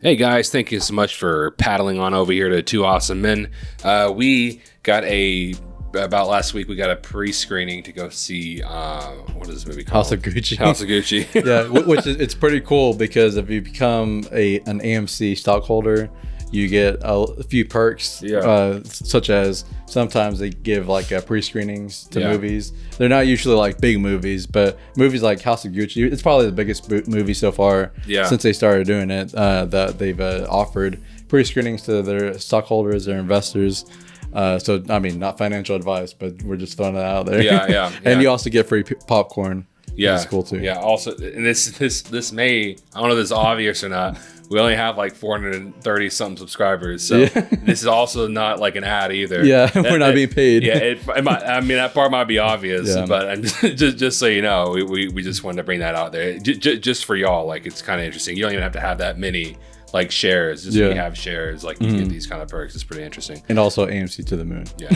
Hey guys, thank you so much for paddling on over here to Two Awesome Men. We got about last week, we got a pre-screening to go see, what is this movie called? House of Gucci. House of Gucci. Yeah, which is, it's pretty cool because if you become an AMC stockholder, you get a few perks, such as sometimes they give like pre-screenings to movies. They're not usually like big movies, but movies like House of Gucci, it's probably the biggest movie so far since they started doing it, that they've offered pre-screenings to their stockholders, their investors. So, I mean, not financial advice, but we're just throwing it out there. Yeah. And you also get free popcorn. Yeah. It's cool too. Yeah. Also, and this may, I don't know if this is obvious or not. We only have like 430 something subscribers. So this is also not like an ad either. Yeah. We're not being paid. Yeah. It might, I mean, that part might be obvious, but just so you know, we just wanted to bring that out there just for y'all. Like, it's kind of interesting. You don't even have to have that many like shares. Just when you have shares, like you get these kind of perks. It's pretty interesting. And also AMC to the moon. Yeah.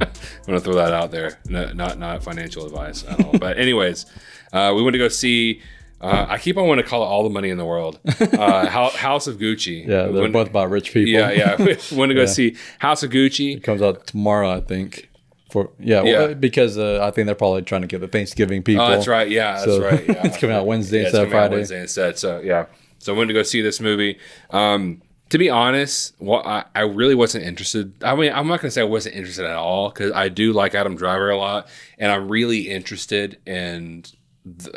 I'm gonna throw that out there. No, not financial advice at all. But anyways, we went to go see. I keep on wanting to call it All the Money in the World. House of Gucci. Yeah, they're both about rich people. Yeah. We went to go see House of Gucci. It comes out tomorrow, I think. Well, because I think they're probably trying to get the Thanksgiving people. Oh, that's right. Yeah, that's right. Yeah, it's coming out Wednesday instead of Friday. Wednesday instead. So yeah. So I went to go see this movie. To be honest, I really wasn't interested. I mean, I'm not going to say I wasn't interested at all because I do like Adam Driver a lot, and I'm really interested in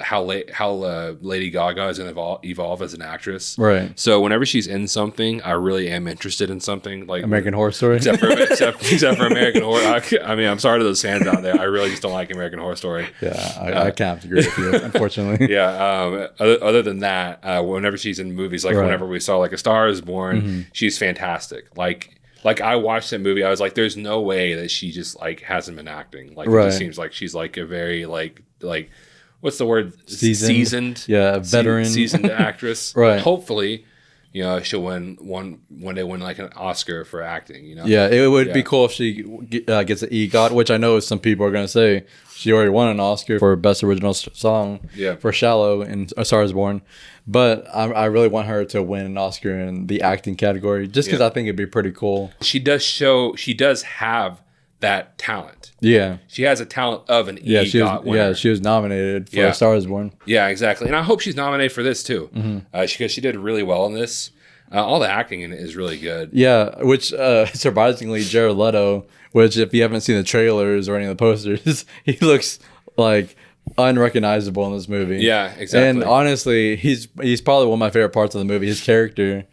how Lady Gaga is going to evolve as an actress. Right. So whenever she's in something, I really am interested in something like American Horror Story. Except for American Horror. I mean, I'm sorry to those fans out there. I really just don't like American Horror Story. Yeah, I can't have to agree with you, unfortunately. Yeah. Other than that, whenever she's in movies, like whenever we saw like A Star Is Born, she's fantastic. Like I watched that movie, I was like, there's no way that she just like hasn't been acting. Like it just seems like she's like a very like what's the word? Seasoned. Yeah, veteran. Seasoned actress. Right. Hopefully, she'll win one day win like an Oscar for acting. Yeah, it would be cool if she gets an EGOT, which I know some people are going to say she already won an Oscar for Best Original Song for Shallow in A Star Is Born. But I really want her to win an Oscar in the acting category just because I think it'd be pretty cool. She does have that talent. Yeah. She has a talent of an EGOT winner. Yeah, she was nominated for A Star Is Born. Yeah, exactly. And I hope she's nominated for this too. Because she did really well in this. All the acting in it is really good. Yeah, which surprisingly, Jared Leto, which if you haven't seen the trailers or any of the posters, he looks like unrecognizable in this movie. Yeah, exactly. And honestly, he's probably one of my favorite parts of the movie, his character,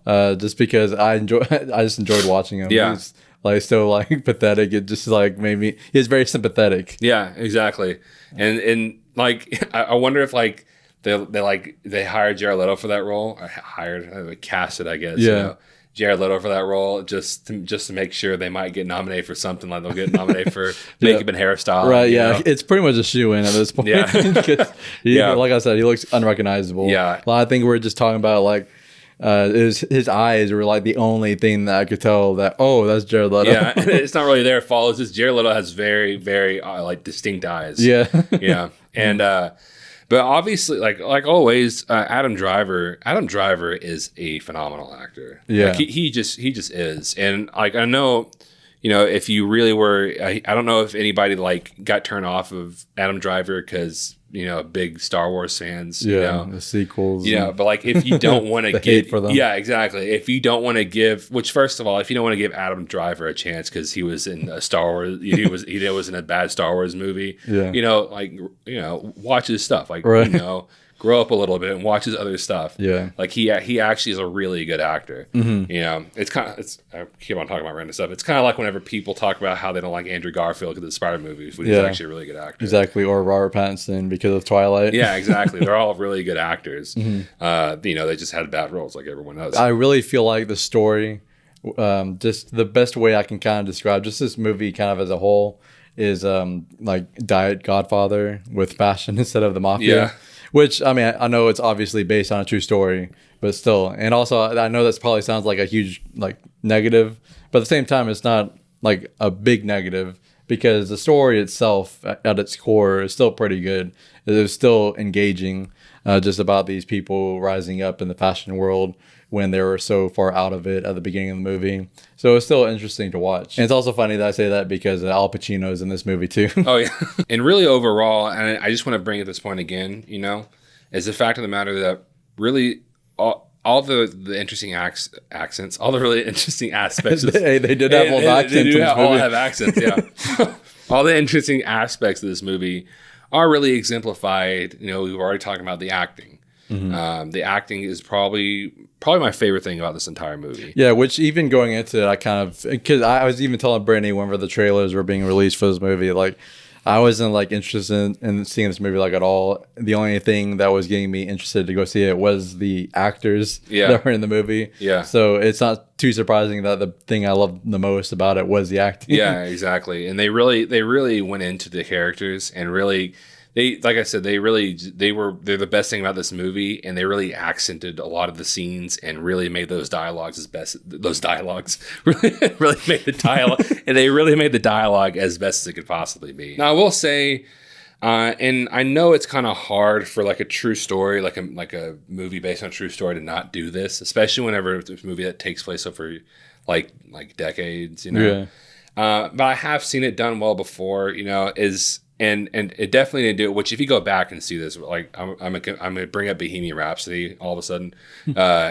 just because I just enjoyed watching him. Yeah. He's like so like pathetic. It just like made me. He's very sympathetic. Yeah, exactly. And like I wonder if like they hired Jared Leto for that role. Or casted, I guess. Yeah. Jared Leto for that role just to make sure they might get nominated for something. Like they'll get nominated for makeup and hairstyle. Right. Yeah. It's pretty much a shoe-in at this point. Yeah. Like I said, he looks unrecognizable. Yeah. Well, I think we're just talking about like. His eyes were like the only thing that I could tell that that's Jared Leto. Yeah, it's not really their fault. It's just Jared Leto has very, very like distinct eyes. Yeah, and but obviously, like always, Adam Driver is a phenomenal actor. Yeah, like, he just is, and like I know. If you really were, I don't know if anybody like got turned off of Adam Driver because big Star Wars fans. The sequels. But like if you don't want to give, for them. Yeah, exactly. If you don't want to give, which first of all, if you don't want to give Adam Driver a chance because he was in a Star Wars, he was in a bad Star Wars movie. Yeah. Watch his stuff. Like grow up a little bit and watch his other stuff. Yeah. Like he actually is a really good actor. It's I keep on talking about random stuff. It's kind of like whenever people talk about how they don't like Andrew Garfield because of the Spider movies, but he's actually a really good actor. Exactly. Or Robert Pattinson because of Twilight. Yeah, exactly. They're all really good actors. They just had bad roles like everyone else. I really feel like the story, just the best way I can kind of describe just this movie kind of as a whole is like Diet Godfather with fashion instead of the mafia. Yeah. Which, I mean, I know it's obviously based on a true story, but still. And also, I know that probably sounds like a huge like negative, but at the same time, it's not like a big negative because the story itself at its core is still pretty good. It is still engaging, just about these people rising up in the fashion world when they were so far out of it at the beginning of the movie. So it's still interesting to watch. And it's also funny that I say that because Al Pacino is in this movie too. Oh yeah. And really overall, and I just want to bring up this point again, is the fact of the matter that really all the interesting accents, all the really interesting aspects. They did have all the accents. They do all have accents, yeah. All the interesting aspects of this movie are really exemplified. We've already talked about the acting. The acting is probably my favorite thing about this entire movie. Yeah, which even going into it, I kind of, because I was even telling Brittany whenever the trailers were being released for this movie, like I wasn't like interested in seeing this movie like at all. The only thing that was getting me interested to go see it was the actors that were in the movie. Yeah. So it's not too surprising that the thing I loved the most about it was the acting. Yeah, exactly. And they really went into the characters and really. Like I said, they're the best thing about this movie, and they really accented a lot of the scenes and really made those dialogues really made the dialogue, and they really made the dialogue as best as it could possibly be. Now, I will say, and I know it's kind of hard for like a true story, like a movie based on a true story, to not do this, especially whenever it's a movie that takes place over like decades, Yeah. But I have seen it done well before, And it definitely didn't do it. Which, if you go back and see this, like I'm gonna bring up Bohemian Rhapsody all of a sudden.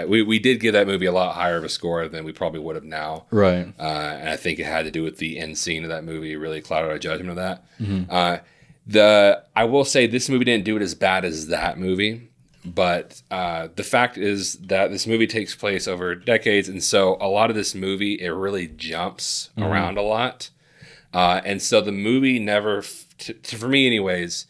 We did give that movie a lot higher of a score than we probably would have now. Right. And I think it had to do with the end scene of that movie really clouded our judgment of that. Mm-hmm. I will say this movie didn't do it as bad as that movie, but the fact is that this movie takes place over decades, and so a lot of this movie it really jumps around a lot, and so the movie never. For me anyways,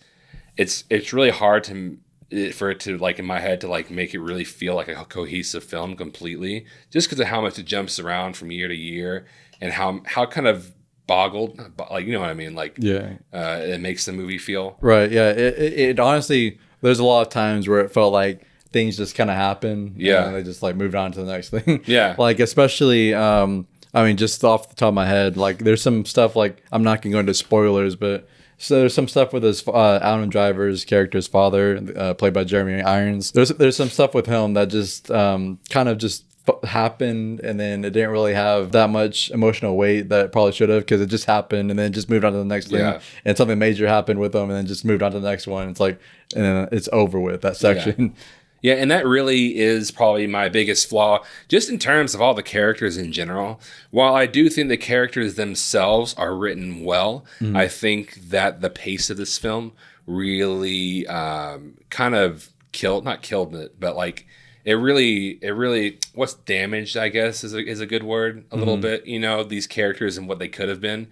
it's really hard for it to like in my head to like make it really feel like a cohesive film completely, just because of how much it jumps around from year to year and how kind of boggled, like, you know what I mean, like it makes the movie feel. Right. Yeah. It honestly, there's a lot of times where it felt like things just kind of happen. Yeah. And they just like moved on to the next thing. Yeah. Like especially I mean, just off the top of my head, like there's some stuff, like I'm not gonna go into spoilers, but so there's some stuff with his Adam Driver's character's father, played by Jeremy Irons. There's some stuff with him that just kind of just happened, and then it didn't really have that much emotional weight that it probably should have, because it just happened and then just moved on to the next thing, and something major happened with him, and then just moved on to the next one. It's like, and then it's over with that section. Yeah, and that really is probably my biggest flaw, just in terms of all the characters in general. While I do think the characters themselves are written well, I think that the pace of this film really kind of not killed it, but like it really what's damaged, I guess, is a good word, a little bit, these characters and what they could have been.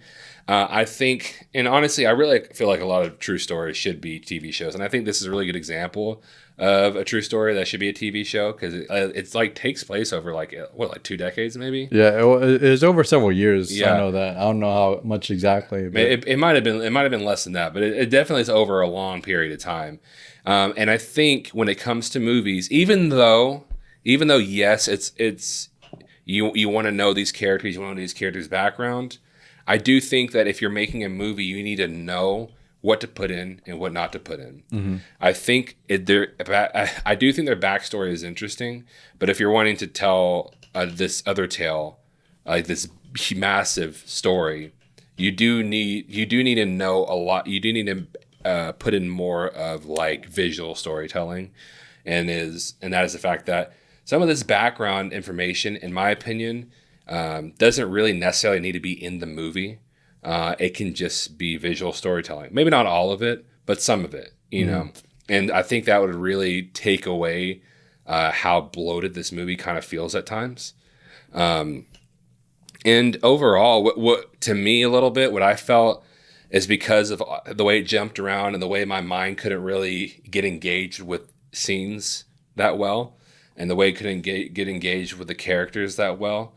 I think, and honestly, I really feel like a lot of true stories should be TV shows, and I think this is a really good example of a true story that should be a TV show, because it's like takes place over like 2 decades maybe. Yeah, it was over several years. Yeah. I know that. I don't know how much exactly. But it might have been less than that, but it definitely is over a long period of time. And I think when it comes to movies, even though yes, it's you want to know these characters, you want to know these characters' background. I do think that if you're making a movie, you need to know what to put in and what not to put in. I think I do think their backstory is interesting, but if you're wanting to tell this other tale, like this massive story, you do need to know a lot. You do need to put in more of like visual storytelling, and that is the fact that some of this background information, in my opinion, doesn't really necessarily need to be in the movie. It can just be visual storytelling. Maybe not all of it, but some of it, know. And I think that would really take away how bloated this movie kind of feels at times. And overall, what to me a little bit, what I felt is because of the way it jumped around and the way my mind couldn't really get engaged with scenes that well, and the way it couldn't get engaged with the characters that well.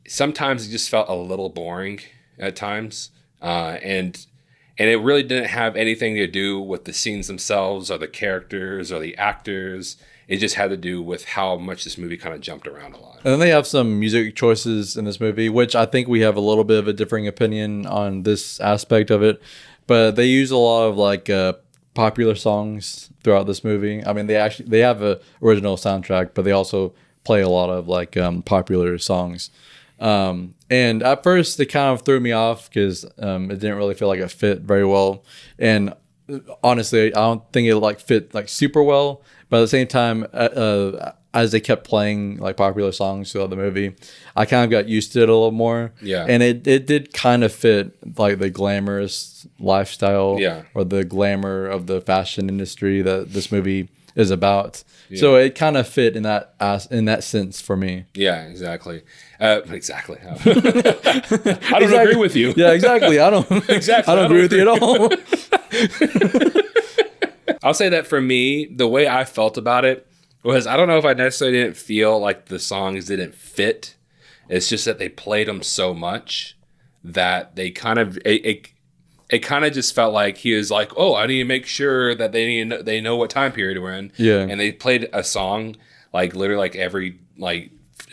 Sometimes it just felt a little boring at times, and it really didn't have anything to do with the scenes themselves or the characters or the actors. It just had to do with how much this movie kind of jumped around a lot. And then they have some music choices in this movie, which I think we have a little bit of a differing opinion on this aspect of it. But they use a lot of like popular songs throughout this movie. I mean, they have a original soundtrack, but they also play a lot of like popular songs. And at first, it kind of threw me off because it didn't really feel like it fit very well. And honestly, I don't think it like fit like super well. But at the same time, as they kept playing like popular songs throughout the movie, I kind of got used to it a little more. Yeah. And it did kind of fit like the glamorous lifestyle or the glamour of the fashion industry that this movie is about. Yeah. So it kind of fit in that sense for me. Yeah, exactly. Exactly. I don't agree with you. Yeah, exactly. I don't agree with you at all. I'll say that for me, the way I felt about it was, I don't know if I necessarily didn't feel like the songs didn't fit. It's just that they played them so much that they kind of it kind of just felt like he was like, oh, I need to make sure that they know what time period we're in. Yeah. And they played a song like literally like every like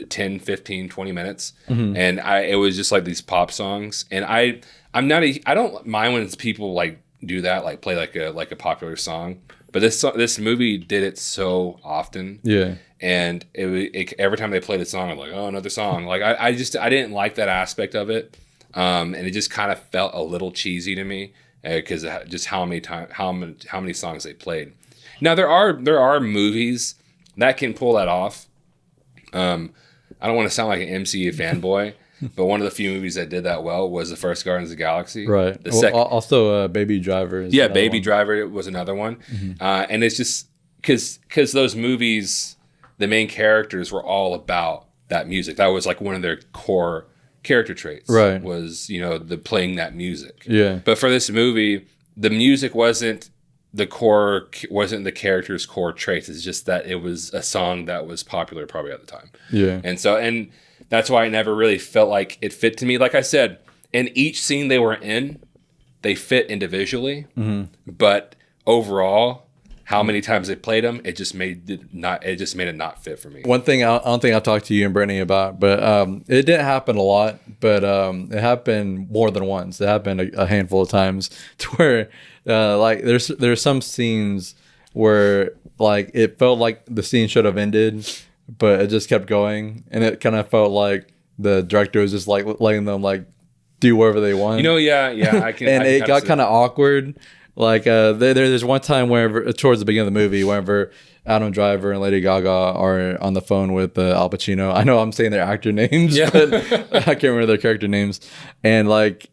10, 15, 20 minutes. Mm-hmm. And it was just like these pop songs. And I don't mind when people like do that, like play like a popular song. But this movie did it so often. Yeah. And every time they played a song, I'm like, oh, another song. Like I didn't like that aspect of it. And it just kind of felt a little cheesy to me because just how many songs they played. Now there are movies that can pull that off. I don't want to sound like an MCU fanboy, but one of the few movies that did that well was the first Guardians of the Galaxy. Right. Also, Baby Driver. Baby Driver was another one. Mm-hmm. And it's just because those movies, the main characters were all about that music. That was like one of their core character traits. Right. Was, the playing that music. Yeah. But for this movie, the music wasn't the character's core traits. It's just that it was a song that was popular probably at the time. Yeah. And that's why I never really felt like it fit to me. Like I said, in each scene they were in, they fit individually. Mm-hmm. But overall, how many times they played them, it just made it not fit for me. One thing I don't think I've talked to you and Brittany about, but it didn't happen a lot, but it happened more than once. It happened a handful of times to where like there's some scenes where like it felt like the scene should have ended, but it just kept going, and it kind of felt like the director was just like letting them like do whatever they want. Yeah, I can. And it got kind of awkward. Like there's one time whenever towards the beginning of the movie, whenever Adam Driver and Lady Gaga are on the phone with Al Pacino. I know I'm saying their actor names, but I can't remember their character names. And like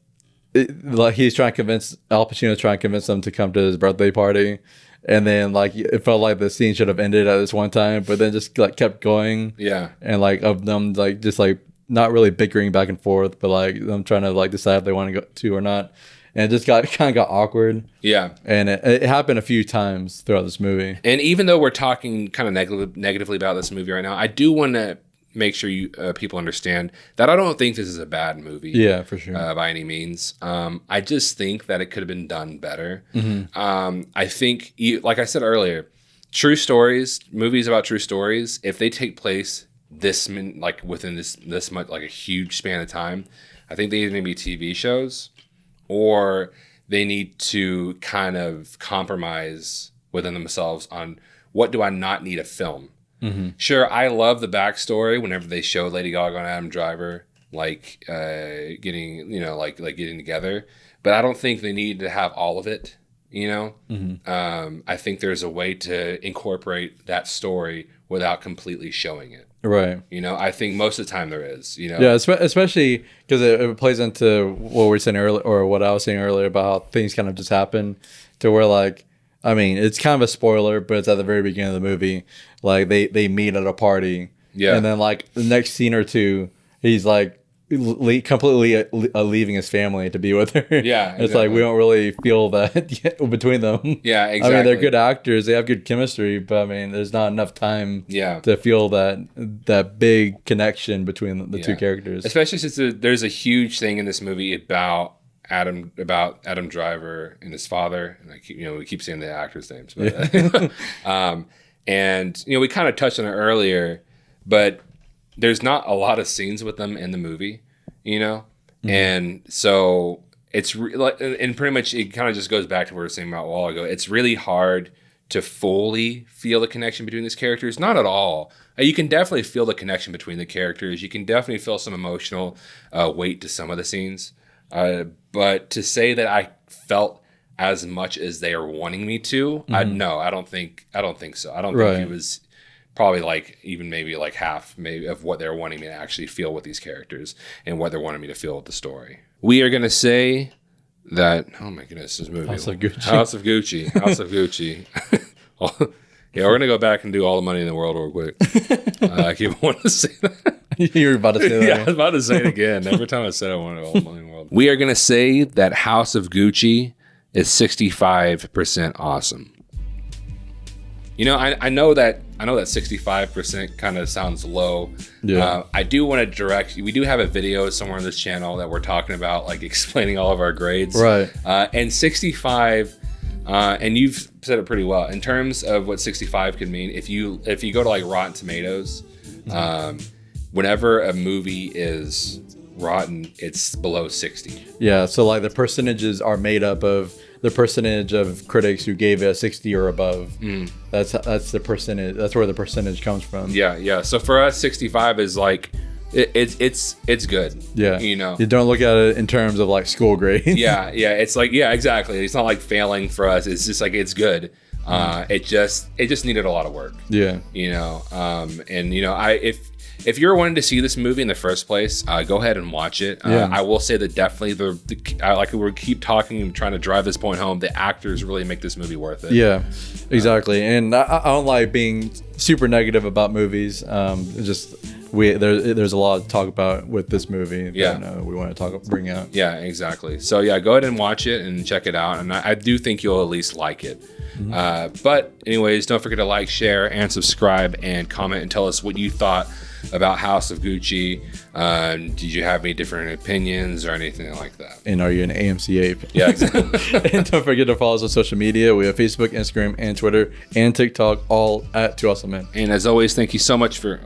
he's trying to convince Al Pacino, trying to convince them to come to his birthday party. And then like it felt like the scene should have ended at this one time, but then just like kept going. Yeah. And like of them like just like not really bickering back and forth, but like them trying to like decide if they want to go to or not. And it just kind of got awkward. Yeah. And it happened a few times throughout this movie. And even though we're talking kind of negatively about this movie right now, I do want to make sure people understand that I don't think this is a bad movie. Yeah, for sure. By any means. I just think that it could have been done better. Mm-hmm. I think, like I said earlier, true stories, movies about true stories, if they take place within this much, like a huge span of time, I think they either need to be TV shows, or they need to kind of compromise within themselves on what do I not need a film. Mm-hmm. Sure, I love the backstory whenever they show Lady Gaga and Adam Driver getting getting together, but I don't think they need to have all of it. Mm-hmm. I think there's a way to incorporate that story without completely showing it. Right. I think most of the time there is. Yeah, especially because it plays into what we were saying earlier, or what I was saying earlier about how things kind of just happen to where, like, I mean, it's kind of a spoiler, but it's at the very beginning of the movie. Like they meet at a party. Yeah. And then like the next scene or two, he's like completely leaving his family to be with her. Yeah, exactly. It's like we don't really feel that between them. Yeah, exactly. I mean, they're good actors, they have good chemistry, but I mean, there's not enough time to feel that big connection between the two characters. Especially since there's a huge thing in this movie about Adam Driver and his father, and we keep saying the actors' names, but And, you know, we kind of touched on it earlier, but there's not a lot of scenes with them in the movie, you know? And so it's like, and pretty much it kind of just goes back to what we were saying about a while ago. It's really hard to fully feel the connection between these characters. Not at all. You can definitely feel the connection between the characters. You can definitely feel some emotional weight to some of the scenes. But to say that I felt as much as they are wanting me to, I don't think so. I don't think it was probably like even maybe like half maybe of what they're wanting me to actually feel with these characters and what they're wanting me to feel with the story. We are going to say that, oh my goodness, this movie. House of Gucci. House of Gucci. House of Gucci. Yeah, we're going to go back and do All the Money in the World real quick. I keep wanting to say that. You were about to say that. Yeah, I was about to say it again. Every time I said I wanted All the Money in the World. We are going to say that House of Gucci is 65% awesome. You know, I know that 65% kind of sounds low. Yeah. I do want to direct. We do have a video somewhere on this channel that we're talking about, like explaining all of our grades. Right. And 65, and you've said it pretty well in terms of what 65 could mean. If you go to like Rotten Tomatoes, whenever a movie is rotten, it's below 60. Yeah. So like the percentages are made up of the percentage of critics who gave it a 60 or above. That's the percentage. That's where the percentage comes from. Yeah. So for us, 65 is like it's good. Yeah. You know, you don't look at it in terms of like school grades. Yeah. It's like, yeah, exactly. It's not like failing for us. It's just like it's good. It just needed a lot of work. Yeah. You know, and you know, if you're wanting to see this movie in the first place, go ahead and watch it. I will say that definitely like we keep talking and trying to drive this point home, the actors really make this movie worth it. Yeah, exactly. And I don't like being super negative about movies. There's a lot to talk about with this movie that we want to bring out. Yeah, exactly. So yeah, go ahead and watch it and check it out. And I do think you'll at least like it. But anyways, don't forget to like, share, and subscribe, and comment and tell us what you thought about House of Gucci. Did you have any different opinions or anything like that? And are you an AMC ape? Yeah, exactly. And don't forget to follow us on social media. We have Facebook, Instagram, and Twitter, and TikTok, all at 2 Awesome Men. And as always, thank you so much for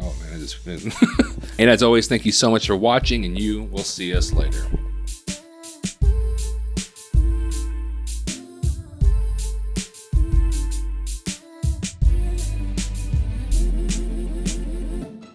and as always, thank you so much for watching, and you will see us later.